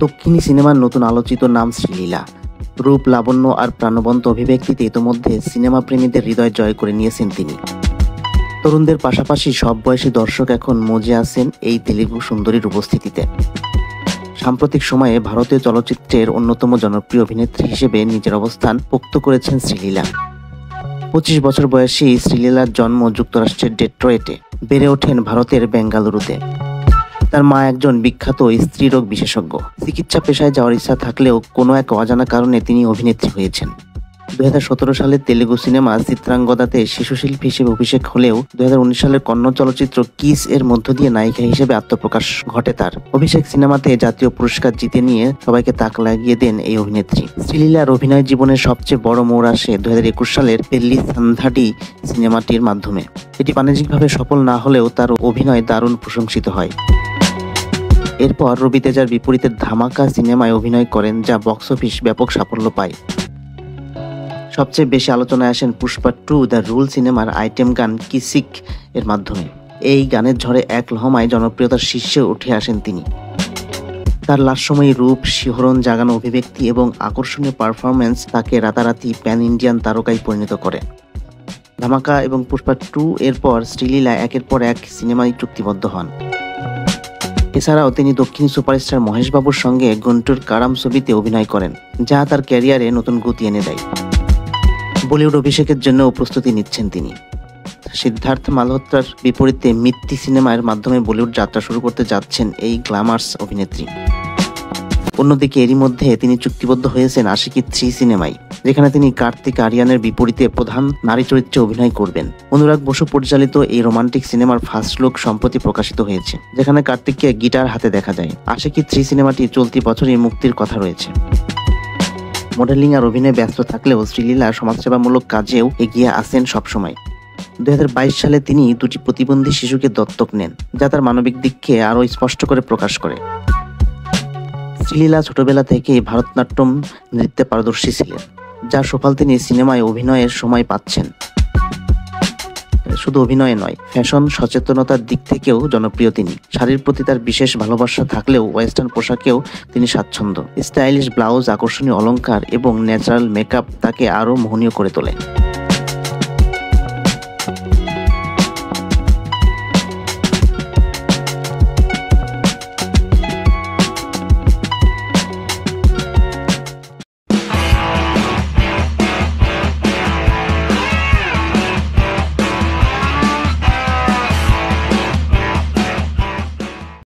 দক্ষিণী সিনেমার নতুন আলোচিত নাম শ্রীলীলা। রূপ, লাবণ্য আর প্রাণবন্ত অভিব্যক্তিতে ইতোমধ্যে সিনেমা প্রেমীদের হৃদয় জয় করে নিয়েছেন তিনি। তরুণদের পাশাপাশি সব বয়সী দর্শক এখন মজে আছেন এই তেলুগু সুন্দরীর উপস্থিতিতে। সাম্প্রতিক সময়ে ভারতীয় চলচ্চিত্রের অন্যতম জনপ্রিয় অভিনেত্রী হিসেবে নিজের অবস্থান পোক্ত করেছেন শ্রীলীলা। 25 বছর বয়সী শ্রীলীলার জন্ম যুক্তরাষ্ট্রের ডেট্রয়েটে, বেড়ে ওঠেন ভারতের বেঙ্গালুরুতে। তার মা একজন বিখ্যাত স্ত্রীরোগ বিশেষজ্ঞ। চিকিৎসা পেশায় যাওয়ার ইচ্ছা থাকলেও কোনো এক অজানা কারণে তিনি অভিনেত্রী হয়েছেন। 2017 সালে তেলুগু সিনেমা চিত্রাঙ্গদাতে শিশুশিল্পী হিসেবে অভিষেক হলেও 2019 সালের কন্নড় চলচ্চিত্র কিস এর মধ্য দিয়ে নায়িকা হিসেবে আত্মপ্রকাশ ঘটে তার। অভিষেক সিনেমাতে জাতীয় পুরস্কার জিতে নিয়ে সবাইকে তাক লাগিয়ে দেন এই অভিনেত্রী। শ্রীলীলার অভিনয় জীবনের সবচেয়ে বড় মোড় আসে 2021 সালের পেল্লি সান্ধাডি সিনেমাটির মাধ্যমে। এটি বাণিজ্যিকভাবে সফল না হলেও তার অভিনয় দারুণ প্রশংসিত হয়। এরপর রবি তেজার বিপরীতে ধামাকা সিনেমায় অভিনয় করেন, যা বক্স অফিস ব্যাপক সাফল্য পায়। সবচেয়ে বেশি আলোচনায় আসেন পুষ্পা 2 দ্য রুল সিনেমার আইটেম গান কিসিক এর মাধ্যমে। এই গানের ঝড়ে এক লহমায় জনপ্রিয়তার শীর্ষে উঠে আসেন তিনি। তার লাস্যময়ী রূপ, শিহরণ জাগানো অভিব্যক্তি এবং আকর্ষণীয় পারফরম্যান্স তাকে রাতারাতি প্যান ইন্ডিয়ান তারকায় পরিণত করে। ধামাকা এবং পুষ্পা 2 এর পর শ্রীলীলা একের পর এক সিনেমায় চুক্তিবদ্ধ হন। এছাড়াও তিনি দক্ষিণী সুপারস্টার মহেশ বাবুর সঙ্গে গুন্টুর কারাম ছবিতে অভিনয় করেন, যা তার ক্যারিয়ারে নতুন গতি এনে দেয়। বলিউড অভিষেকের জন্য প্রস্তুতি নিচ্ছেন তিনি। সিদ্ধার্থ মালহোত্রার বিপরীতে মিত্তি সিনেমার মাধ্যমে বলিউড যাত্রা শুরু করতে যাচ্ছেন এই গ্ল্যামার্স অভিনেত্রী। অন্যদিকে এরই মধ্যে তিনি চুক্তিবদ্ধ হয়েছেন আশিকি 3 সিনেমায়, যেখানে তিনি কার্তিক আরিয়ানের বিপরীতে প্রধান নারী চরিত্রে অভিনয় করবেন। অনুরাগ বসু পরিচালিত এই রোমান্টিক সিনেমার ফার্স্ট লুক সম্প্রতি প্রকাশিত হয়েছে, যেখানে কার্তিককে গিটার হাতে দেখা যায়। আশিকি 3 সিনেমাটি চলতি বছরই মুক্তির কথা রয়েছে। মডেলিং আর অভিনয়ে ব্যস্ত থাকলেও শ্রীলীলা সমাজসেবামূলক কাজেও এগিয়ে আসেন সবসময়। 2022 সালে তিনি 2টি প্রতিবন্ধী শিশুকে দত্তক নেন, যা তার মানবিক দিককে আরও স্পষ্ট করে প্রকাশ করে। শ্রীলীলা ছোটবেলা থেকেই ভারতনাট্যম নৃত্যে পারদর্শী ছিলেন, যার সুফল তিনি সিনেমায় অভিনয়ের সময় পাচ্ছেন। শুধু অভিনয়ে নয়, ফ্যাশন সচেতনতার দিক থেকেও জনপ্রিয় তিনি। শাড়ির প্রতি তার বিশেষ ভালোবাসা থাকলেও ওয়েস্টার্ন পোশাকেও তিনি স্বাচ্ছন্দ্য। স্টাইলিশ ব্লাউজ, আকর্ষণীয় অলংকার এবং ন্যাচারাল মেকআপ তাকে আরও মোহনীয় করে তোলে।